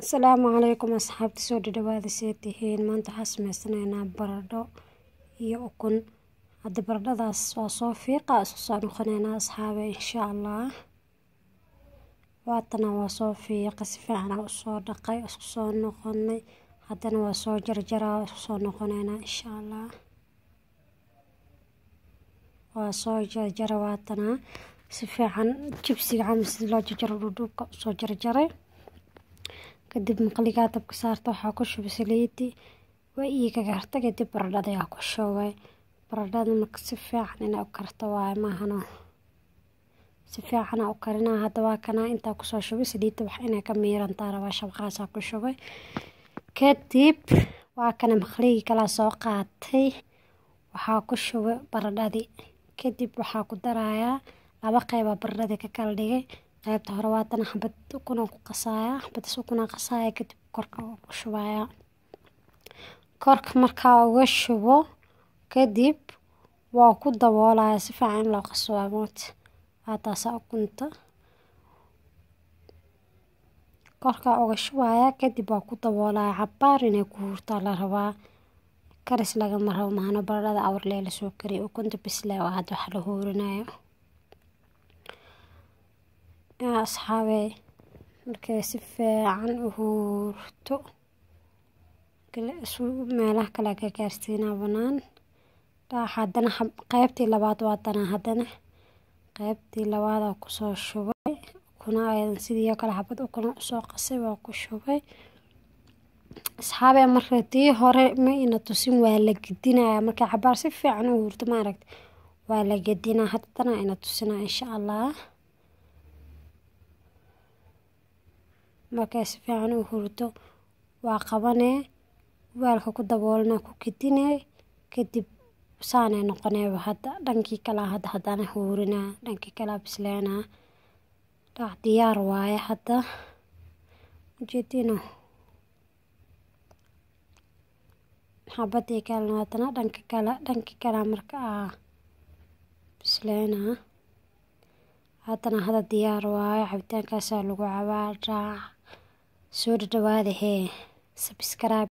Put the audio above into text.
السلام عليكم أصحابتي soo dhawaada seetihiin maanta waxaan sameysanaynaa baradho iyo ukun hadda baradhadaas waa soo fiiqa isku soo noqonaynaa asxaabe insha Allah waatana waa soo fiiqa si fiican u soo dhaqay isku soo noqonay haddana waa soo jarjaraa isku soo noqonaynaa insha Allah waa soo jarjara waatana si fiican jibsiga camal si loo jarjaro dhudhuubka soo jarjaray kadib maqliga dabka saarto waxaa ku shubay saliidi way iiga gartay kadib baradhada ayaa ku shubay baradhada marka si fiican inay u karto waay maahano si fiican u karinaa hadda waa kana inta ku soo shubay saliida wax inay ka miirantaa rabaa shabaqaasa ku shubay kadib waa kana maqliga kala soo qaatay waxaa ku shubay baradhadii kadib waxaa ku darayaa laba qayb baradhada ka kala dhigay qaybta hore waatana xabad ukun ku qasaya xabad ukun qasaya kadib korka ku shubaya korka marka uga shubo kadib waa ku daboolaya si fiican loo qaso amood taas ukunta korka uga shubaya kadib waa ku daboolaya cabaar inay ku hurto la rabaa karis laga maro maana baradhada awr leela soo kariyo ukunta bisla waa hada wax la huurinayo asxaabe markay si fiican u hurto meelaha kale ka gaarsiinaa banaan haddana qaybtii labaad waatana haddana qaybtii labaad ku soo shubay kuna ayaan sidii kale xabad ukun soo qasay waa ku shubay asxaabe markii hore ma ina tusin waa la gidinaya marka cabaar si fiican u hurto ma aragtay waa la gidinaa haddana ina tusina insha Allah markay si fiican u hurto waa qabanee weelka ku daboolna ku gidinay kadib saanay noqonay hadda dhankii kala haddana huurina dhankii kala bisleena diyaar waaye hadda ujeedino xabadii kala waatana dhankii kala marka bisleena haddana hadda diyaar waaye cabitaankaas lagu cabaa soo dhawaada subscribe